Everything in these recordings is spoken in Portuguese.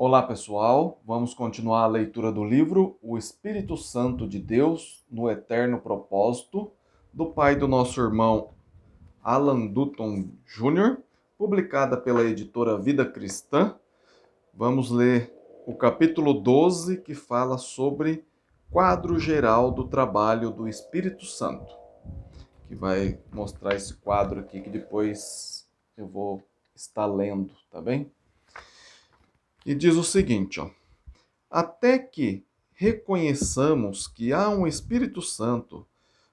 Olá, pessoal. Vamos continuar a leitura do livro O Espírito Santo de Deus no Eterno Propósito, do pai do nosso irmão Alan Dutton Jr., publicada pela editora Vida Cristã. Vamos ler o capítulo 12, que fala sobre quadro geral do trabalho do Espírito Santo, que vai mostrar esse quadro aqui que depois eu vou estar lendo, tá bem? E diz o seguinte, ó: até que reconheçamos que há um Espírito Santo,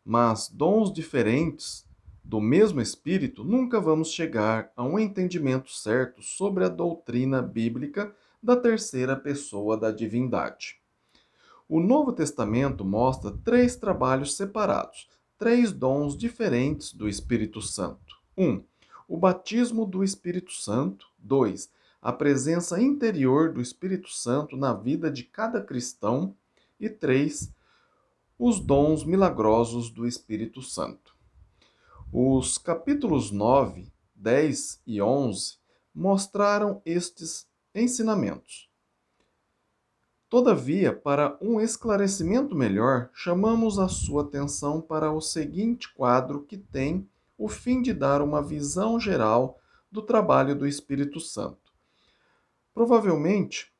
mas dons diferentes do mesmo Espírito, nunca vamos chegar a um entendimento certo sobre a doutrina bíblica da terceira pessoa da divindade. O Novo Testamento mostra três trabalhos separados, três dons diferentes do Espírito Santo. 1. O batismo do Espírito Santo. 2. A presença interior do Espírito Santo na vida de cada cristão. E 3. Os dons milagrosos do Espírito Santo. Os capítulos 9, 10 e 11 mostraram estes ensinamentos. Todavia, para um esclarecimento melhor, chamamos a sua atenção para o seguinte quadro que tem o fim de dar uma visão geral do trabalho do Espírito Santo. Provavelmente,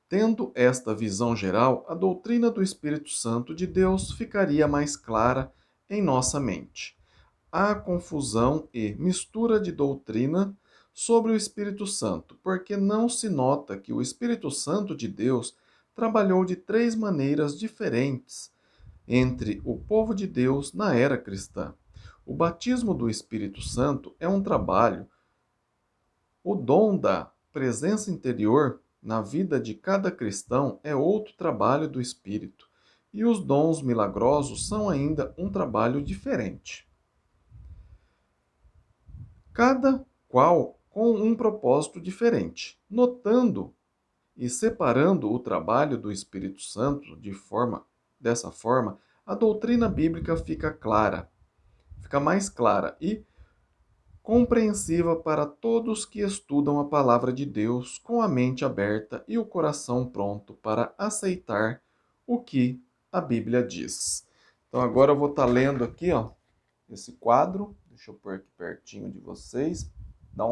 tendo esta visão geral, a doutrina do Espírito Santo de Deus ficaria mais clara em nossa mente. Há confusão e mistura de doutrina sobre o Espírito Santo, porque não se nota que o Espírito Santo de Deus trabalhou de três maneiras diferentes entre o povo de Deus na era cristã. O batismo do Espírito Santo é um trabalho, o dom da presença interior na vida de cada cristão é outro trabalho do Espírito, e os dons milagrosos são ainda um trabalho diferente. Cada qual com um propósito diferente, notando e separando o trabalho do Espírito Santo dessa forma, a doutrina bíblica fica mais clara e compreensiva para todos que estudam a palavra de Deus com a mente aberta e o coração pronto para aceitar o que a Bíblia diz. Então agora eu vou estar lendo aqui, ó, esse quadro. Deixa eu pôr aqui pertinho de vocês. Dá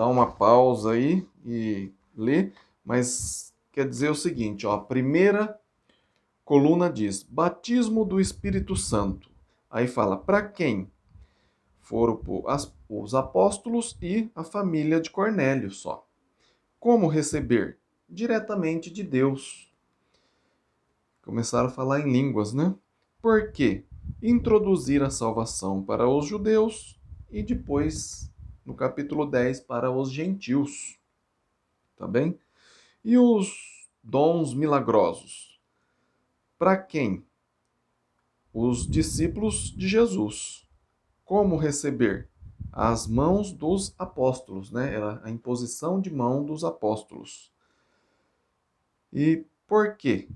uma pausa aí e lê, mas quer dizer o seguinte, ó, a primeira coluna diz: batismo do Espírito Santo. Aí fala para quem? Foram os apóstolos e a família de Cornélio só. Como receber? Diretamente de Deus. Começaram a falar em línguas, né? Por quê? Introduzir a salvação para os judeus e depois, no capítulo 10, para os gentios. Tá bem? E os dons milagrosos? Para quem? Os discípulos de Jesus. Como receber? As mãos dos apóstolos, né? Era a imposição de mão dos apóstolos. E por quê?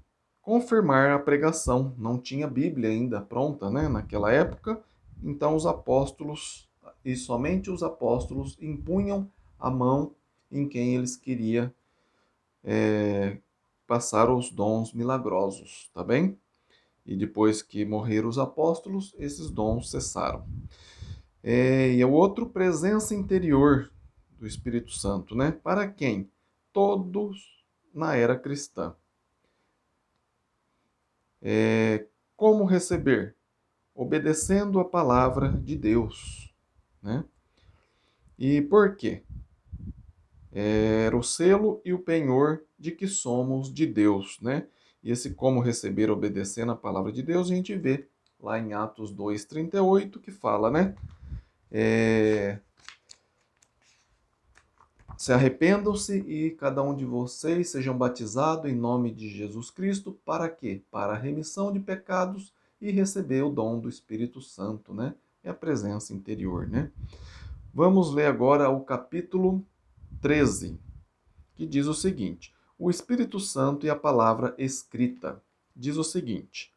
Confirmar a pregação. Não tinha Bíblia ainda pronta, né? Naquela época. Então os apóstolos, e somente os apóstolos, impunham a mão em quem eles queriam passar os dons milagrosos, tá bem? E depois que morreram os apóstolos, esses dons cessaram. E o outro, presença interior do Espírito Santo, né? Para quem? Todos na era cristã. Como receber? Obedecendo a palavra de Deus, né? E por quê? Era o selo e o penhor de que somos de Deus, né? E esse como receber obedecendo a palavra de Deus, a gente vê lá em Atos 2:38, que fala, né? Se arrependam-se e cada um de vocês sejam batizados em nome de Jesus Cristo, para quê? Para a remissão de pecados e receber o dom do Espírito Santo, né? É a presença interior, né? Vamos ler agora o capítulo 13, que diz o seguinte: o Espírito Santo e a palavra escrita. Diz o seguinte: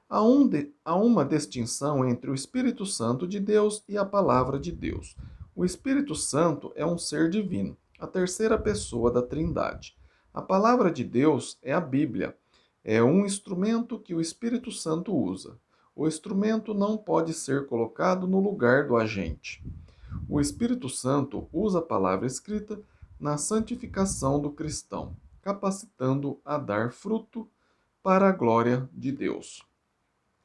há uma distinção entre o Espírito Santo de Deus e a palavra de Deus. O Espírito Santo é um ser divino, a terceira pessoa da Trindade. A palavra de Deus é a Bíblia. É um instrumento que o Espírito Santo usa. O instrumento não pode ser colocado no lugar do agente. O Espírito Santo usa a palavra escrita na santificação do cristão, capacitando a dar fruto para a glória de Deus.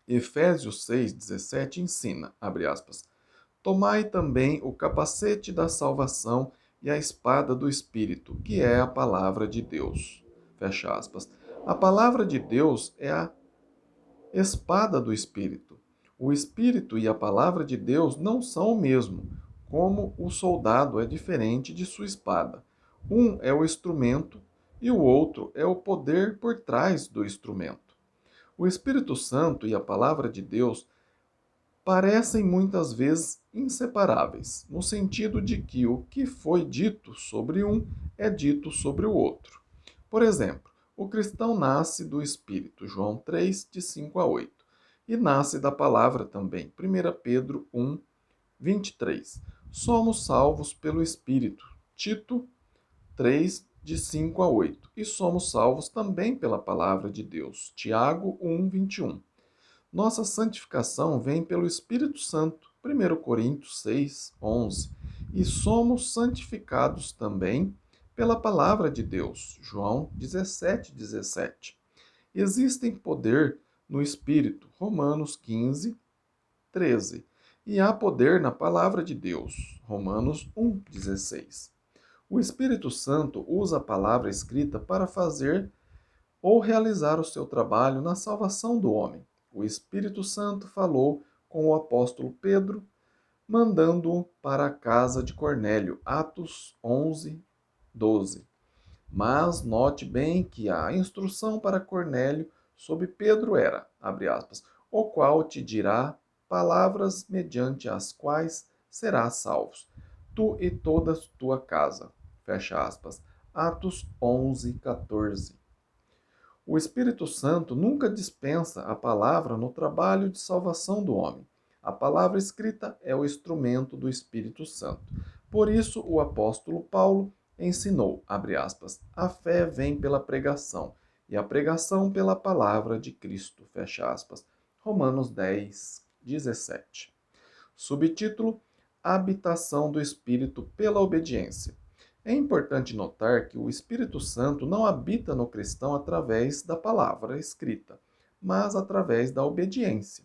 Efésios 6,17 ensina, abre aspas, tomai também o capacete da salvação e a espada do Espírito, que é a palavra de Deus. Fecha aspas. A palavra de Deus é a espada do Espírito. O Espírito e a palavra de Deus não são o mesmo, como o soldado é diferente de sua espada. Um é o instrumento e o outro é o poder por trás do instrumento. O Espírito Santo e a palavra de Deus parecem muitas vezes inseparáveis, no sentido de que o que foi dito sobre um é dito sobre o outro. Por exemplo, o cristão nasce do Espírito, João 3, de 5 a 8, e nasce da palavra também, 1 Pedro 1, 23. Somos salvos pelo Espírito, Tito 3, de 5 a 8, e somos salvos também pela palavra de Deus, Tiago 1, 21. Nossa santificação vem pelo Espírito Santo, 1 Coríntios 6, 11. E somos santificados também pela palavra de Deus, João 17, 17. Existem poder no Espírito, Romanos 15, 13. E há poder na palavra de Deus, Romanos 1, 16. O Espírito Santo usa a palavra escrita para fazer ou realizar o seu trabalho na salvação do homem. O Espírito Santo falou com o apóstolo Pedro, mandando-o para a casa de Cornélio, Atos 11, 12. Mas note bem que a instrução para Cornélio sobre Pedro era, abre aspas, o qual te dirá palavras mediante as quais serás salvos, tu e toda tua casa. Fecha aspas. Atos 11, 14. O Espírito Santo nunca dispensa a palavra no trabalho de salvação do homem. A palavra escrita é o instrumento do Espírito Santo. Por isso, o apóstolo Paulo ensinou, abre aspas, a fé vem pela pregação, e a pregação pela palavra de Cristo, fecha aspas. Romanos 10, 17. Subtítulo: Habitação do Espírito pela obediência. É importante notar que o Espírito Santo não habita no cristão através da palavra escrita, mas através da obediência.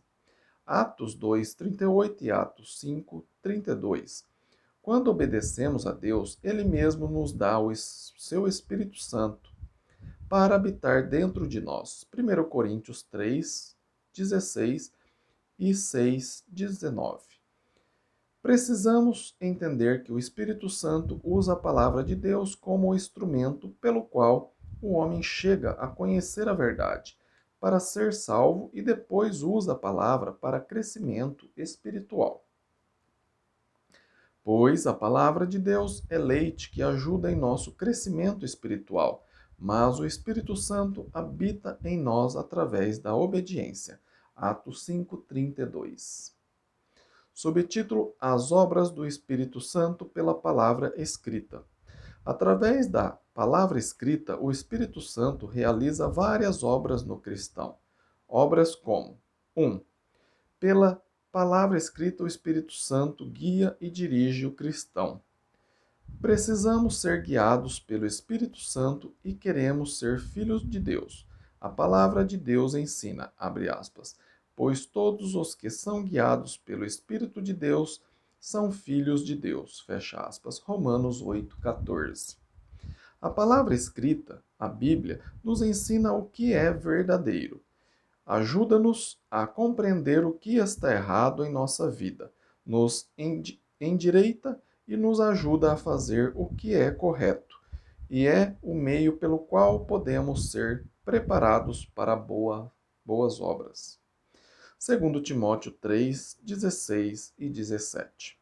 Atos 2:38 e Atos 5:32. Quando obedecemos a Deus, Ele mesmo nos dá o seu Espírito Santo para habitar dentro de nós. 1 Coríntios 3:16 e 6:19. Precisamos entender que o Espírito Santo usa a palavra de Deus como o instrumento pelo qual o homem chega a conhecer a verdade, para ser salvo e depois usa a palavra para crescimento espiritual. Pois a palavra de Deus é leite que ajuda em nosso crescimento espiritual, mas o Espírito Santo habita em nós através da obediência. Atos 5:32. Subtítulo: As obras do Espírito Santo pela palavra escrita. Através da palavra escrita, o Espírito Santo realiza várias obras no cristão. Obras como: 1. Pela palavra escrita, o Espírito Santo guia e dirige o cristão. Precisamos ser guiados pelo Espírito Santo e queremos ser filhos de Deus. A palavra de Deus ensina, abre aspas, pois todos os que são guiados pelo Espírito de Deus são filhos de Deus. Fecha aspas. Romanos 8:14. A palavra escrita, a Bíblia, nos ensina o que é verdadeiro. Ajuda-nos a compreender o que está errado em nossa vida, nos endireita e nos ajuda a fazer o que é correto, e é o meio pelo qual podemos ser preparados para boas obras. 2 Timóteo 3, 16 e 17.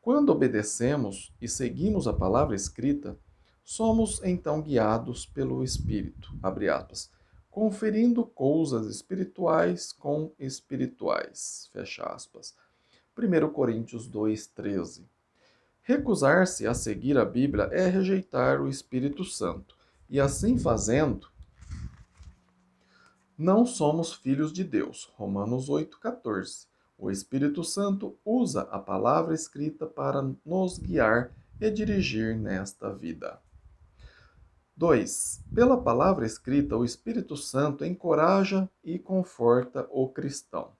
Quando obedecemos e seguimos a palavra escrita, somos então guiados pelo Espírito, abre aspas, conferindo coisas espirituais com espirituais, fecha aspas. 1 Coríntios 2, 13. Recusar-se a seguir a Bíblia é rejeitar o Espírito Santo, e assim fazendo, não somos filhos de Deus. Romanos 8,14. O Espírito Santo usa a palavra escrita para nos guiar e dirigir nesta vida. 2. Pela palavra escrita, o Espírito Santo encoraja e conforta o cristão.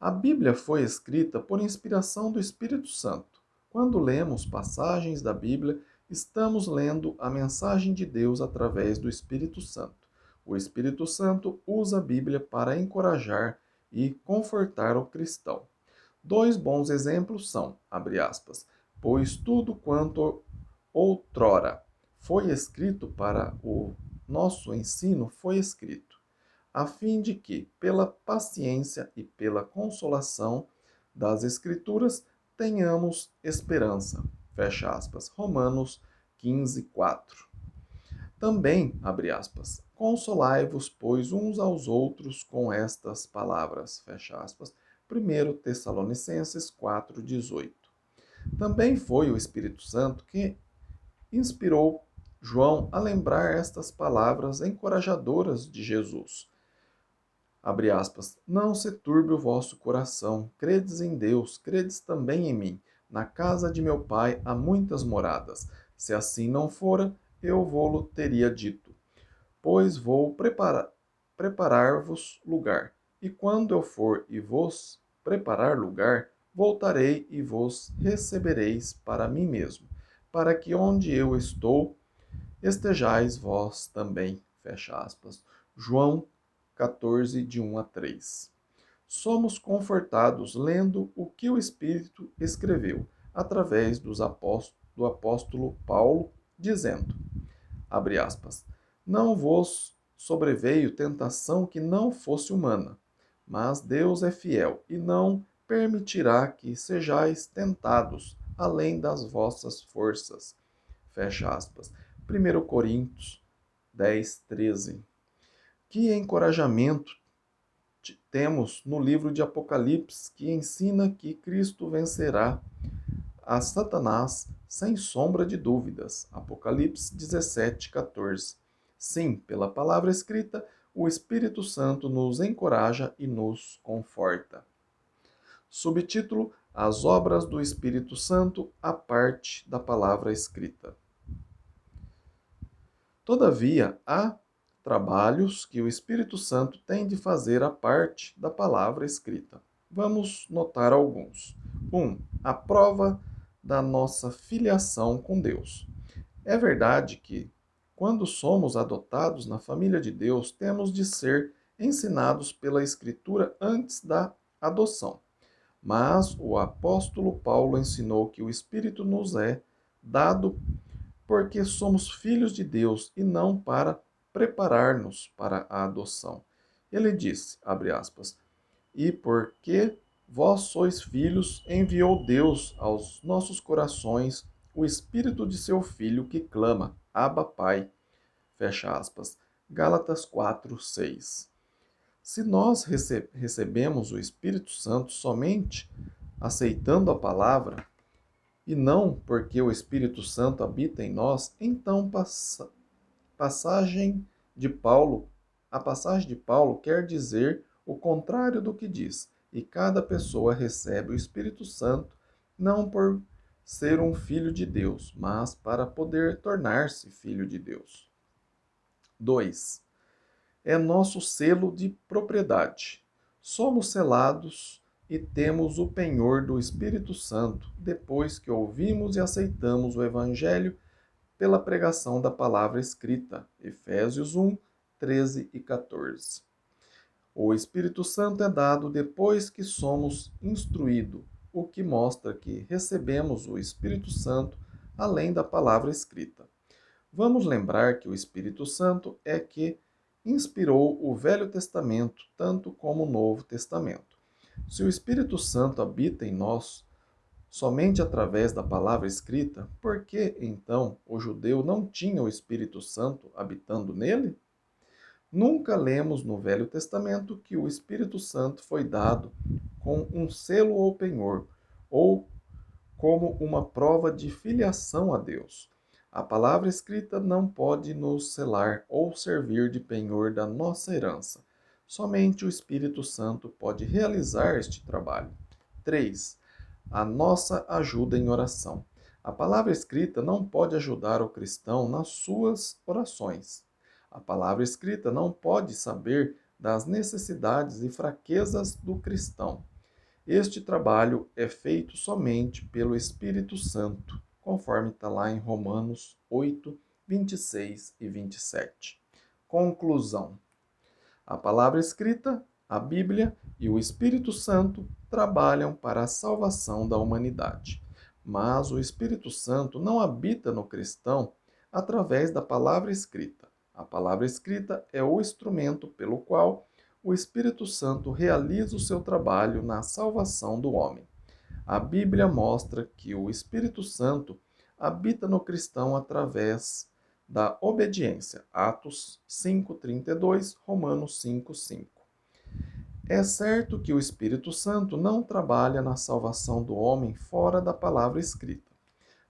A Bíblia foi escrita por inspiração do Espírito Santo. Quando lemos passagens da Bíblia, estamos lendo a mensagem de Deus através do Espírito Santo. O Espírito Santo usa a Bíblia para encorajar e confortar o cristão. Dois bons exemplos são, abre aspas, pois tudo quanto outrora foi escrito para o nosso ensino foi escrito a fim de que, pela paciência e pela consolação das Escrituras, tenhamos esperança. Fecha aspas. Romanos 15:4. Também, abre aspas, consolai-vos, pois, uns aos outros com estas palavras. Fecha aspas. 1 Tessalonicenses 4:18. Também foi o Espírito Santo que inspirou João a lembrar estas palavras encorajadoras de Jesus. Abre aspas, não se turbe o vosso coração, credes em Deus, credes também em mim. Na casa de meu pai há muitas moradas. Se assim não fora, eu vô-lo teria dito. Pois vou preparar-vos lugar. E quando eu for e vos preparar lugar, voltarei e vos recebereis para mim mesmo, para que onde eu estou, estejais vós também. Fecha aspas. João 14, de 1 a 3. Somos confortados lendo o que o Espírito escreveu, através do apóstolo Paulo, dizendo, abre aspas, não vos sobreveio tentação que não fosse humana, mas Deus é fiel e não permitirá que sejais tentados além das vossas forças. Fecha aspas. 1 Coríntios 10, 13. Que encorajamento temos no livro de Apocalipse, que ensina que Cristo vencerá a Satanás sem sombra de dúvidas. Apocalipse 17, 14. Sim, pela palavra escrita, o Espírito Santo nos encoraja e nos conforta. Subtítulo: As obras do Espírito Santo, a parte da palavra escrita. Todavia, há trabalhos que o Espírito Santo tem de fazer a parte da palavra escrita. Vamos notar alguns. 1. A prova da nossa filiação com Deus. É verdade que, quando somos adotados na família de Deus, temos de ser ensinados pela Escritura antes da adoção. Mas o apóstolo Paulo ensinou que o Espírito nos é dado porque somos filhos de Deus e não para preparar-nos para a adoção. Ele disse, abre aspas, e porque vós sois filhos, enviou Deus aos nossos corações o Espírito de seu Filho que clama, Abba Pai, fecha aspas. Gálatas 4, 6. Se nós recebemos o Espírito Santo somente aceitando a palavra, e não porque o Espírito Santo habita em nós, então passagem de Paulo, a passagem de Paulo quer dizer o contrário do que diz. E cada pessoa recebe o Espírito Santo não por ser um filho de Deus, mas para poder tornar-se filho de Deus. 2. É nosso selo de propriedade. Somos selados e temos o penhor do Espírito Santo depois que ouvimos e aceitamos o Evangelho pela pregação da palavra escrita. Efésios 1, 13 e 14. O Espírito Santo é dado depois que somos instruídos, o que mostra que recebemos o Espírito Santo além da palavra escrita. Vamos lembrar que o Espírito Santo é que inspirou o Velho Testamento, tanto como o Novo Testamento. Se o Espírito Santo habita em nós somente através da palavra escrita, por que então o judeu não tinha o Espírito Santo habitando nele? Nunca lemos no Velho Testamento que o Espírito Santo foi dado com um selo ou penhor, ou como uma prova de filiação a Deus. A palavra escrita não pode nos selar ou servir de penhor da nossa herança. Somente o Espírito Santo pode realizar este trabalho. 3. A nossa ajuda em oração. A palavra escrita não pode ajudar o cristão nas suas orações. A palavra escrita não pode saber das necessidades e fraquezas do cristão. Este trabalho é feito somente pelo Espírito Santo, conforme está lá em Romanos 8, 26 e 27. Conclusão: a palavra escrita, a Bíblia e o Espírito Santo trabalham para a salvação da humanidade. Mas o Espírito Santo não habita no cristão através da palavra escrita. A palavra escrita é o instrumento pelo qual o Espírito Santo realiza o seu trabalho na salvação do homem. A Bíblia mostra que o Espírito Santo habita no cristão através da obediência. Atos 5:32, Romanos 5:5. É certo que o Espírito Santo não trabalha na salvação do homem fora da palavra escrita,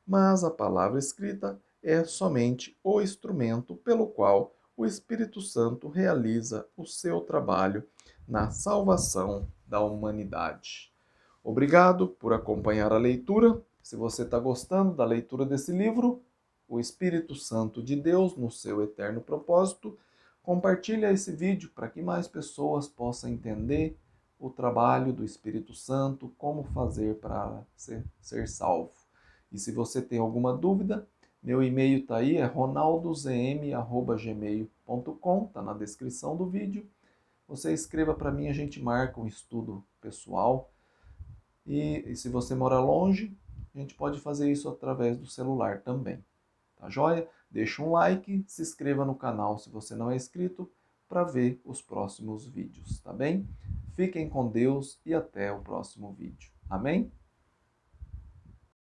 mas a palavra escrita é somente o instrumento pelo qual o Espírito Santo realiza o seu trabalho na salvação da humanidade. Obrigado por acompanhar a leitura. Se você está gostando da leitura desse livro, O Espírito Santo de Deus no seu eterno propósito, compartilhe esse vídeo para que mais pessoas possam entender o trabalho do Espírito Santo, como fazer para ser salvo. E se você tem alguma dúvida, meu e-mail está aí, é ronaldozm@gmail.com, está na descrição do vídeo. Você escreva para mim, a gente marca um estudo pessoal. E se você mora longe, a gente pode fazer isso através do celular também. Tá joia? Deixa um like, se inscreva no canal se você não é inscrito para ver os próximos vídeos, tá bem? Fiquem com Deus e até o próximo vídeo. Amém?